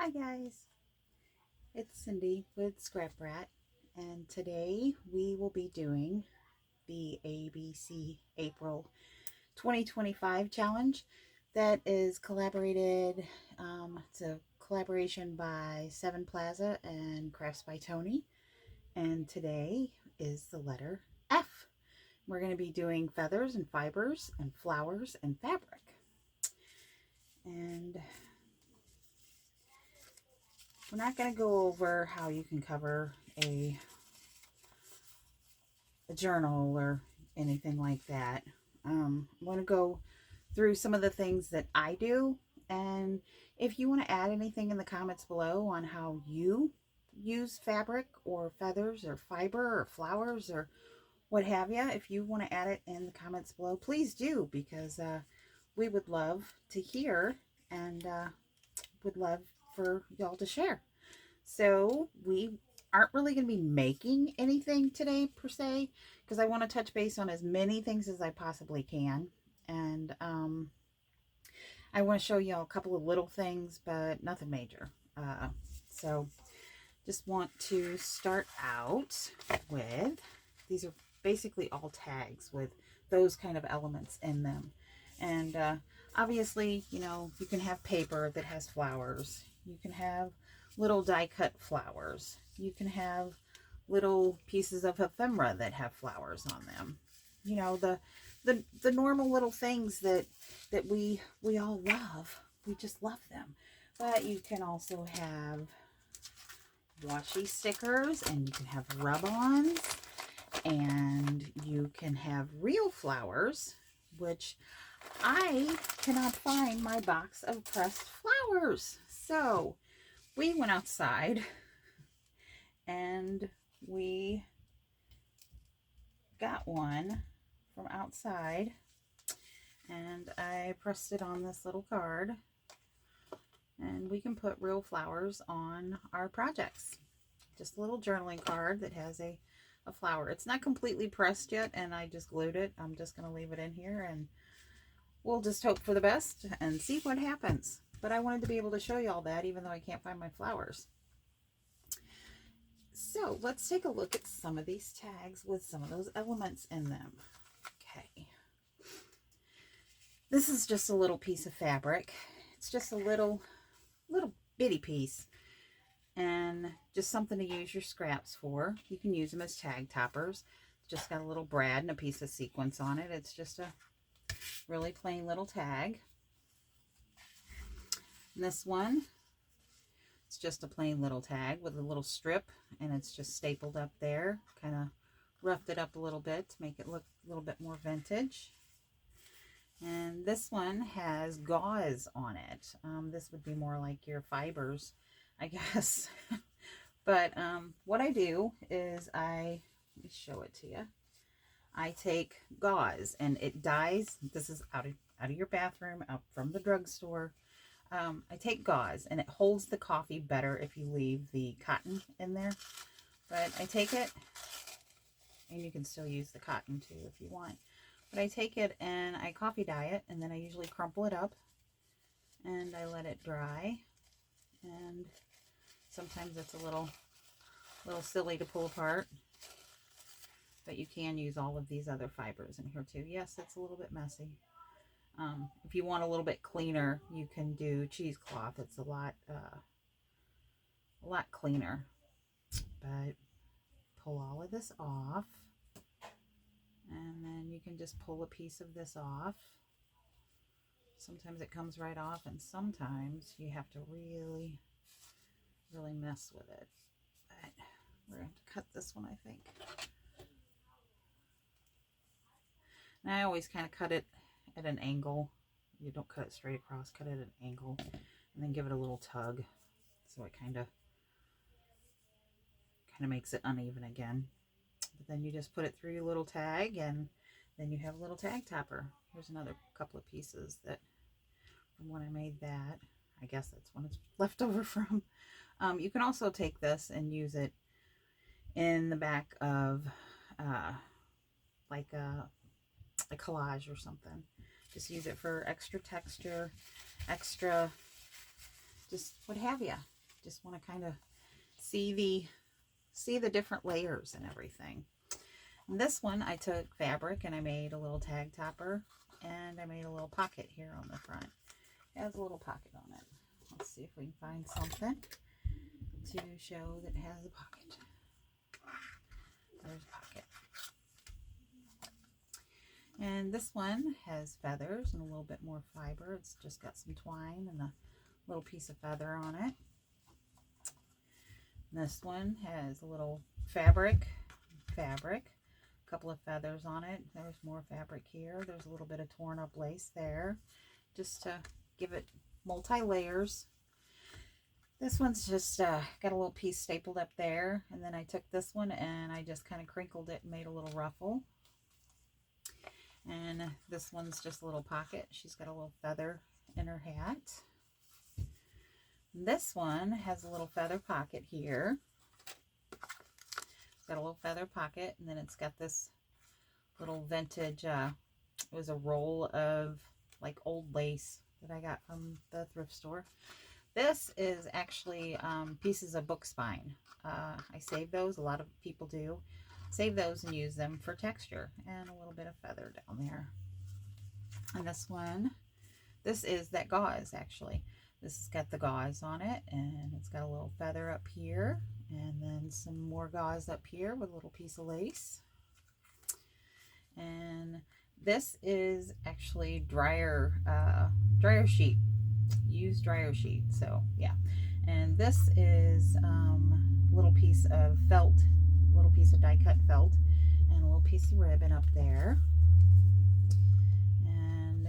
Hi guys, it's Cindy with Scrap Rat, and today we will be doing the ABC April 2025 challenge that is collaborated. It's a collaboration by Seven Plaza and Crafts by Tony, and today is the letter F. We're going to be doing feathers and fibers and flowers and fabric. And we're not going to go over how you can cover a journal or anything like that. I want to go through some of the things that I do. And if you want to add anything in the comments below on how you use fabric or feathers or fiber or flowers or what have you, if you want to add it in the comments below, please do, because we would love to hear and would love for y'all to share. So we aren't really going to be making anything today per se, because I want to touch base on as many things as I possibly can. And I want to show you all a couple of little things, but nothing major. So just want to start out with, these are basically all tags with those kind of elements in them. And obviously, you know, you can have paper that has flowers. You can have little die cut flowers. You can have little pieces of ephemera that have flowers on them. You know, the normal little things that we all love. We just love them. But you can also have washi stickers, and you can have rub-ons, and you can have real flowers, which I cannot find my box of pressed flowers. So we went outside and we got one from outside, and I pressed it on this little card, and we can put real flowers on our projects. Just a little journaling card that has a flower. It's not completely pressed yet, and I just glued it. I'm just going to leave it in here, and we'll just hope for the best and see what happens. But I wanted to be able to show you all that, even though I can't find my flowers. So let's take a look at some of these tags with some of those elements in them. Okay. This is just a little piece of fabric. It's just a little bitty piece, and just something to use your scraps for. You can use them as tag toppers. Just got a little brad and a piece of sequins on it. It's just a really plain little tag. And this one, it's just a plain little tag with a little strip, and it's just stapled up there. Kind of roughed it up a little bit to make it look a little bit more vintage. And this one has gauze on it. This would be more like your fibers, I guess. But what I do is let me show it to you. I take gauze, and it dyes. This is out of your bathroom, out from the drugstore. I take gauze, and it holds the coffee better if you leave the cotton in there. But I take it, and you can still use the cotton too if you want. But I take it and I coffee dye it, and then I usually crumple it up and I let it dry. And sometimes it's a little silly to pull apart, but you can use all of these other fibers in here too. Yes, it's a little bit messy. If you want a little bit cleaner, you can do cheesecloth. It's a lot cleaner. But pull all of this off, and then you can just pull a piece of this off. Sometimes it comes right off, and sometimes you have to really mess with it. But we're going to have to cut this one, I think. And I always kind of cut it at an angle. You don't cut it straight across, cut it at an angle, and then give it a little tug, so it kind of makes it uneven again. But then you just put it through your little tag, and then you have a little tag topper. Here's another couple of pieces that from when I made that. I guess that's when it's left over from. You can also take this and use it in the back of like a collage or something. Just use it for extra texture, extra just what have you. Just want to kind of see the different layers and everything. And this one, I took fabric and I made a little tag topper, and I made a little pocket here on the front. It has a little pocket on it. Let's see if we can find something to show that it has a pocket. There's a pocket. And this one has feathers and a little bit more fiber. It's just got some twine and a little piece of feather on it. And this one has a little fabric, a couple of feathers on it. There's more fabric here. There's a little bit of torn up lace there, just to give it multi-layers. This one's just got a little piece stapled up there, and then I took this one and I just kind of crinkled it and made a little ruffle. And this one's just a little pocket. She's got a little feather in her hat. This one has a little feather pocket here. It's got a little feather pocket, and then it's got this little vintage, it was a roll of like old lace that I got from the thrift store. This is actually pieces of book spine. I save those. A lot of people do. Save those and use them for texture, and a little bit of feather down there. And this one, this is that gauze actually. This has got the gauze on it, and it's got a little feather up here, and then some more gauze up here with a little piece of lace. And this is actually dryer sheet, used dryer sheet. So yeah, and this is a little piece of felt, a little piece of die cut felt, and a little piece of ribbon up there. And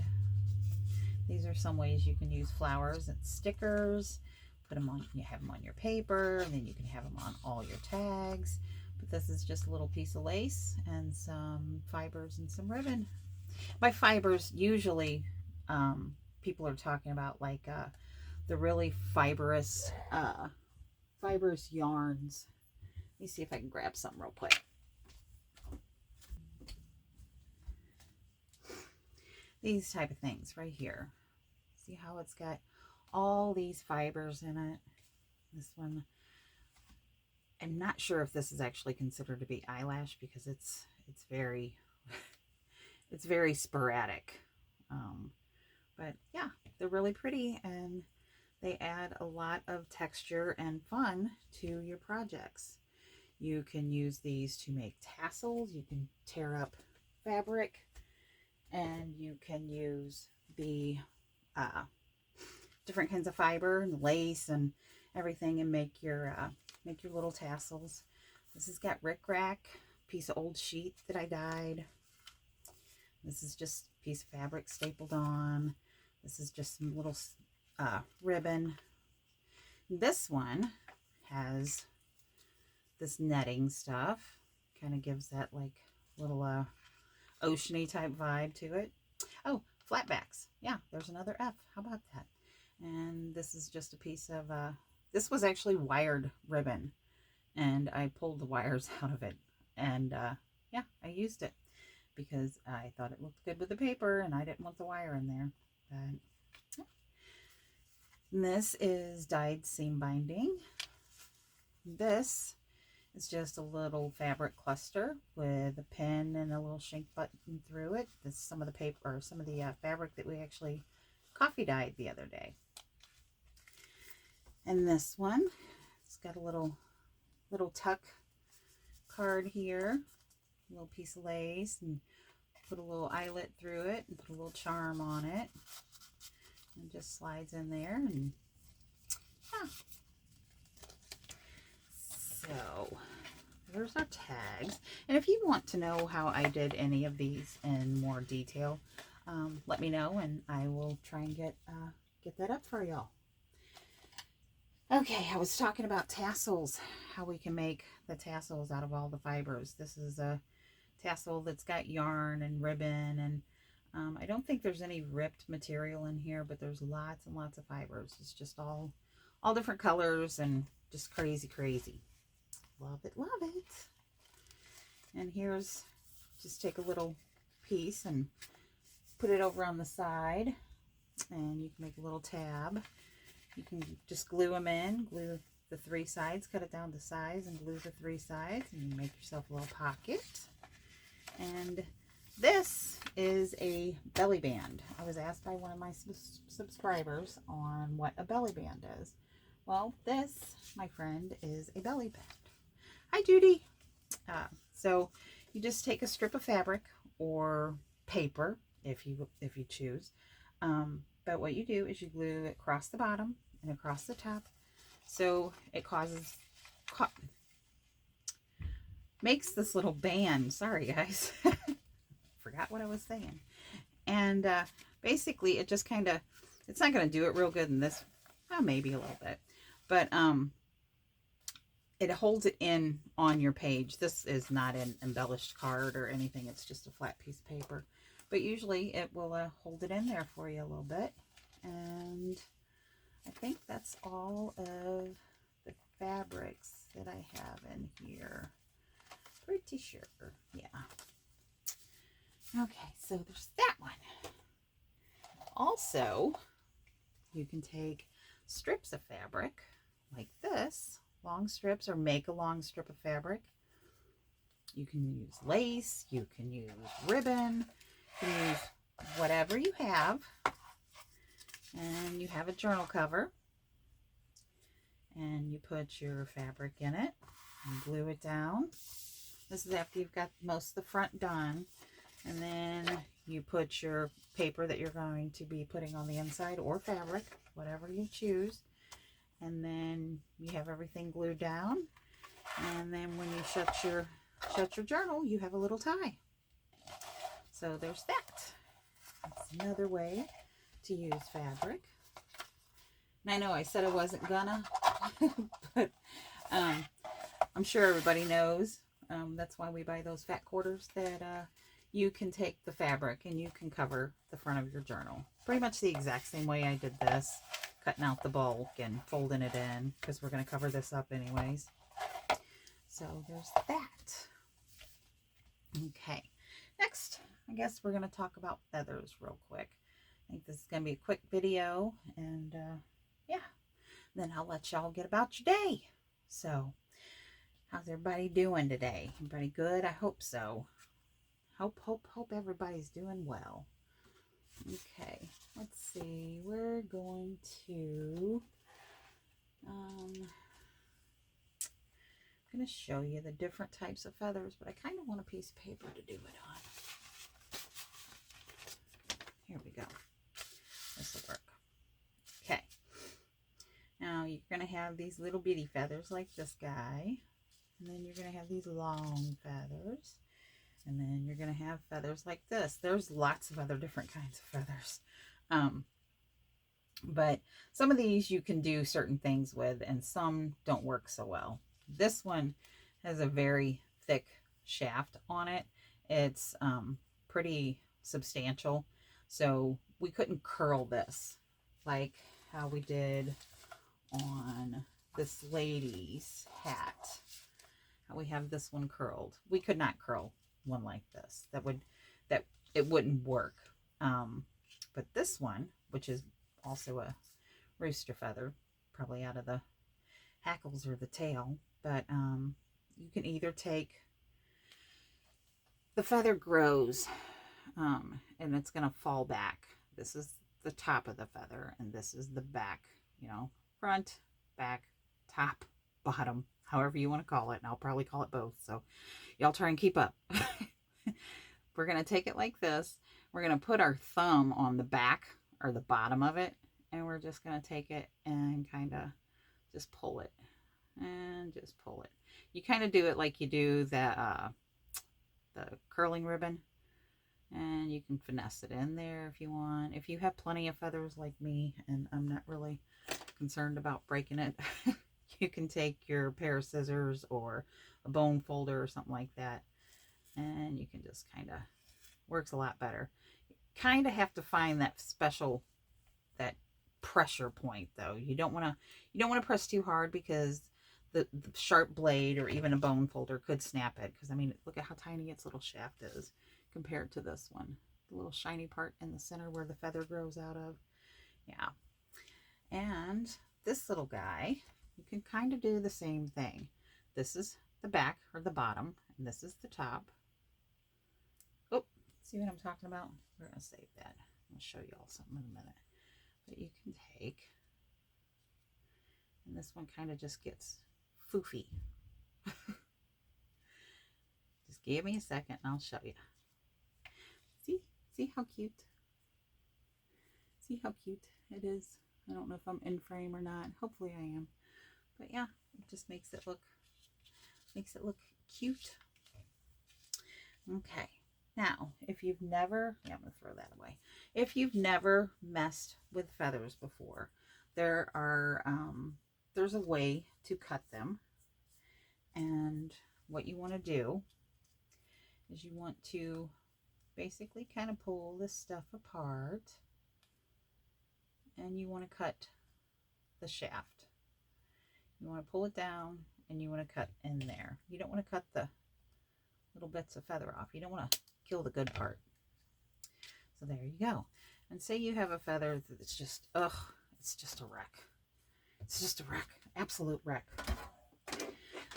these are some ways you can use flowers and stickers. Put them on, you have them on your paper, and then you can have them on all your tags. But this is just a little piece of lace and some fibers and some ribbon. By fibers, usually people are talking about like the really fibrous yarns. Let me see if I can grab some real quick. These type of things right here. See how it's got all these fibers in it. This one, I'm not sure if this is actually considered to be eyelash, because it's very it's very sporadic. But yeah, they're really pretty, and they add a lot of texture and fun to your projects. You can use these to make tassels. You can tear up fabric, and you can use the different kinds of fiber and lace and everything, and make your little tassels. This has got rickrack, piece of old sheet that I dyed. This is just a piece of fabric stapled on. This is just some little ribbon. This one has this netting stuff. Kind of gives that like little oceany type vibe to it. Oh, flatbacks. Yeah, there's another F. How about that? And this is just a piece of, this was actually wired ribbon, and I pulled the wires out of it. And yeah, I used it because I thought it looked good with the paper, and I didn't want the wire in there. But yeah. And this is dyed seam binding. This is just a little fabric cluster with a pin and a little shank button through it. This is some of the paper, or some of the fabric that we actually coffee dyed the other day. And this one, it's got a little tuck card here, a little piece of lace, and put a little eyelet through it and put a little charm on it, and just slides in there. And yeah. So there's our tags. And if you want to know how I did any of these in more detail, let me know, and I will try and get that up for y'all. Okay, I was talking about tassels, how we can make the tassels out of all the fibers. This is a tassel that's got yarn and ribbon, and I don't think there's any ripped material in here, but there's lots and lots of fibers. It's just all different colors and just crazy. Love it, love it. And here's, just take a little piece and put it over on the side, and you can make a little tab. You can just glue them in, glue the 3 sides, cut it down to size and glue the 3 sides, and you make yourself a little pocket. And this is a belly band. I was asked by one of my subscribers on what a belly band is. Well, this, my friend, is a belly band. Hi, Judy. So you just take a strip of fabric or paper if you choose. But what you do is you glue it across the bottom and across the top, so it makes this little band. Sorry, guys. Forgot what I was saying. And basically it just kind of, it's not going to do it real good in this, well, maybe a little bit, but it holds it in on your page. This is not an embellished card or anything. It's just a flat piece of paper, but usually it will hold it in there for you a little bit. And I think that's all of the fabrics that I have in here. Pretty sure. Yeah. Okay, so there's that one. Also, you can take strips of fabric like this, long strips, or make a long strip of fabric. You can use lace, you can use ribbon, you can use whatever you have. And you have a journal cover, and you put your fabric in it and glue it down. This is after you've got most of the front done. And then you put your paper that you're going to be putting on the inside, or fabric, whatever you choose. And then you have everything glued down. And then when you shut your journal, you have a little tie. So there's that. That's another way to use fabric. And I know I said I wasn't gonna, but I'm sure everybody knows. That's why we buy those fat quarters, that you can take the fabric and you can cover the front of your journal. Pretty much the exact same way I did this, cutting out the bulk and folding it in, because we're going to cover this up anyways. So there's that. Okay, next, I guess we're going to talk about feathers real quick. I think this is going to be a quick video, and yeah, then I'll let y'all get about your day. So, how's everybody doing today? Everybody good? I hope so. Hope everybody's doing well. Okay, let's see. We're going to I'm going to show you the different types of feathers, but I kind of want a piece of paper to do it on. Here we go. This will work. Okay. Now you're going to have these little bitty feathers like this guy, and then you're going to have these long feathers. And then you're going to have feathers like this. There's lots of other different kinds of feathers. But some of these you can do certain things with, and some don't work so well. This one has a very thick shaft on it. It's pretty substantial. So we couldn't curl this like how we did on this lady's hat. How we have this one curled. We could not curl one like this. That it wouldn't work. But this one, which is also a rooster feather, probably out of the hackles or the tail, but you can either take, the feather grows and it's going to fall back. This is the top of the feather, and this is the back, you know, front, back, top, bottom, however you want to call it. And I'll probably call it both, so y'all try and keep up. We're going to take it like this. We're going to put our thumb on the back or the bottom of it, and we're just going to take it and kind of just pull it and just pull it. You kind of do it like you do the curling ribbon, and you can finesse it in there if you want. If you have plenty of feathers like me, and I'm not really concerned about breaking it, you can take your pair of scissors or a bone folder or something like that, and you can just kind of, works a lot better. Kind of have to find that special, that pressure point though. You don't want to press too hard, because the sharp blade or even a bone folder could snap it. Because I mean, look at how tiny its little shaft is compared to this one, the little shiny part in the center where the feather grows out of. Yeah. And this little guy, you can kind of do the same thing. This is the back or the bottom, and this is the top. Oh, see what I'm talking about? We're going to save that. I'll show you all something in a minute. But you can take, and this one kind of just gets foofy. Just give me a second and I'll show you. See how cute? See how cute it is? I don't know if I'm in frame or not. Hopefully I am. But yeah, it just makes it look cute. Okay. Now, if you've never, I'm going to throw that away. If you've never messed with feathers before, there's a way to cut them. And what you want to do is you want to basically kind of pull this stuff apart, and you want to cut the shaft. You want to pull it down and you want to cut in there. You don't want to cut the little bits of feather off. You don't want to kill the good part. So there you go. And say you have a feather that's just, it's just a wreck. It's just a wreck. Absolute wreck.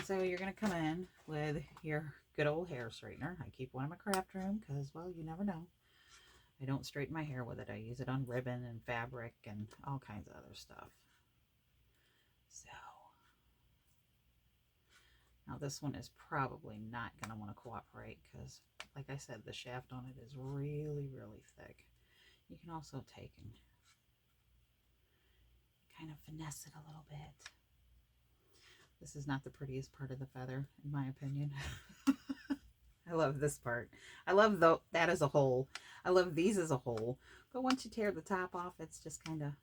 So you're going to come in with your good old hair straightener. I keep one in my craft room because, well, you never know. I don't straighten my hair with it. I use it on ribbon and fabric and all kinds of other stuff. So now this one is probably not going to want to cooperate because, like I said, the shaft on it is really, really thick. You can also take and kind of finesse it a little bit. This is not the prettiest part of the feather, in my opinion. I love this part. I love that as a whole. I love these as a whole. But once you tear the top off, it's just kind of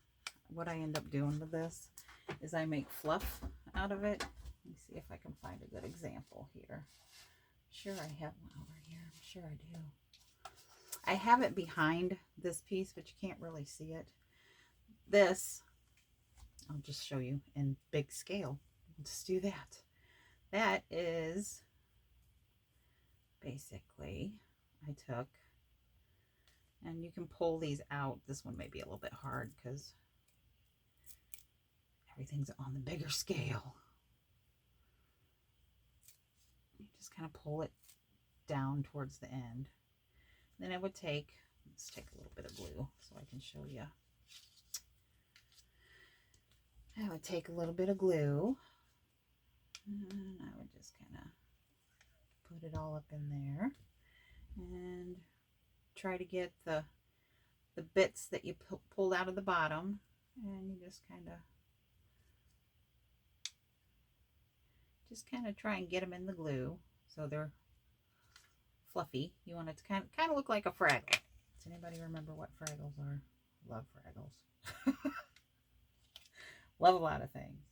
what I end up doing with this is I make fluff out of it. Let me see if I can find a good example here. I'm sure I have one over here. I'm sure I do. I have it behind this piece, but you can't really see it. This, I'll just show you in big scale. Just do that. That is basically, I took, and you can pull these out. This one may be a little bit hard because everything's on the bigger scale. You just kind of pull it down towards the end. Then I would take, let's take a little bit of glue so I can show you. I would take a little bit of glue and I would just kind of put it all up in there and try to get the bits that you pulled out of the bottom, and you just kind of try and get them in the glue so they're fluffy. You want it to kind of look like a Fraggle. Does anybody remember what Fraggles are? Love Fraggles. Love a lot of things.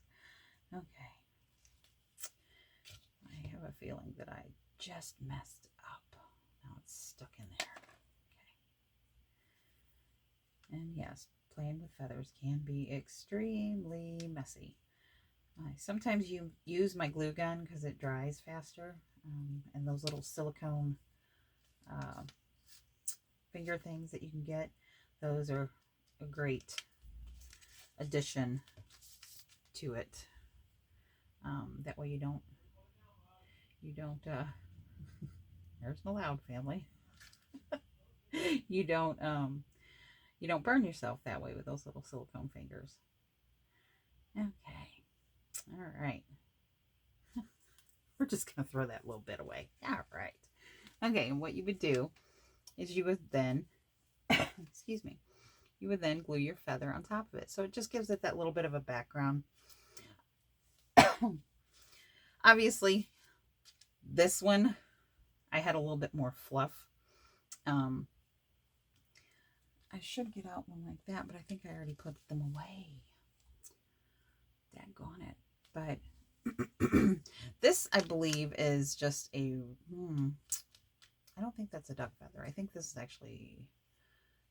Okay. I have a feeling that I just messed up. Now it's stuck in there. Okay. And yes, playing with feathers can be extremely messy. Sometimes you use my glue gun because it dries faster. And those little silicone finger things that you can get, those are a great addition to it. That way you don't there's my loud family. you don't burn yourself that way with those little silicone fingers. Okay. All right. We're just going to throw that little bit away. All right. Okay, and what you would do is you would then, excuse me, you would then glue your feather on top of it. So it just gives it that little bit of a background. Obviously, this one, I had a little bit more fluff. I should get out one like that, but I think I already put them away. Daggone it. But this, I believe, is just a, I don't think that's a duck feather. I think this is actually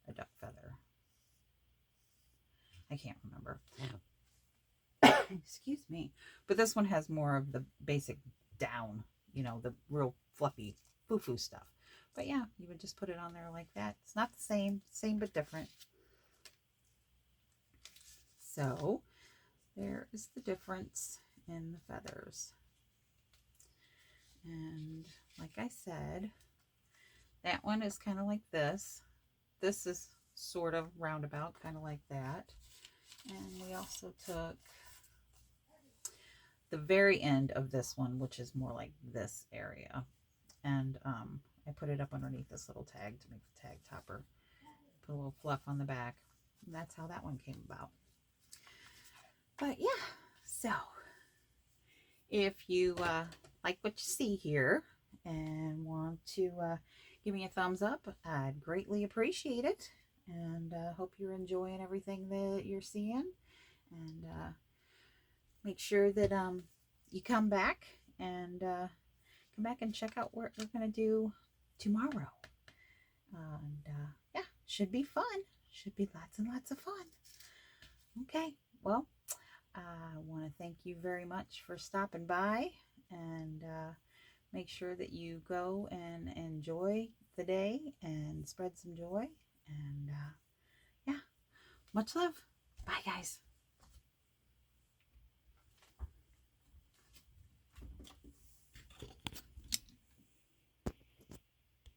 a duck feather. I can't remember. Excuse me. But this one has more of the basic down, the real fluffy foo-foo stuff. But yeah, you would just put it on there like that. It's not the same but different. So there is the difference in the feathers. And like I said, that one is kind of like this. This is sort of roundabout, kind of like that. And we also took the very end of this one, which is more like this area. And I put it up underneath this little tag to make the tag topper. Put a little fluff on the back. And that's how that one came about. But yeah, so if you like what you see here and want to give me a thumbs up, I'd greatly appreciate it. And hope you're enjoying everything that you're seeing. And make sure that you come back and check out what we're going to do tomorrow. And yeah, should be fun. Should be lots and lots of fun. Okay, well, I want to thank you very much for stopping by, and make sure that you go and enjoy the day and spread some joy. And yeah, much love. Bye, guys.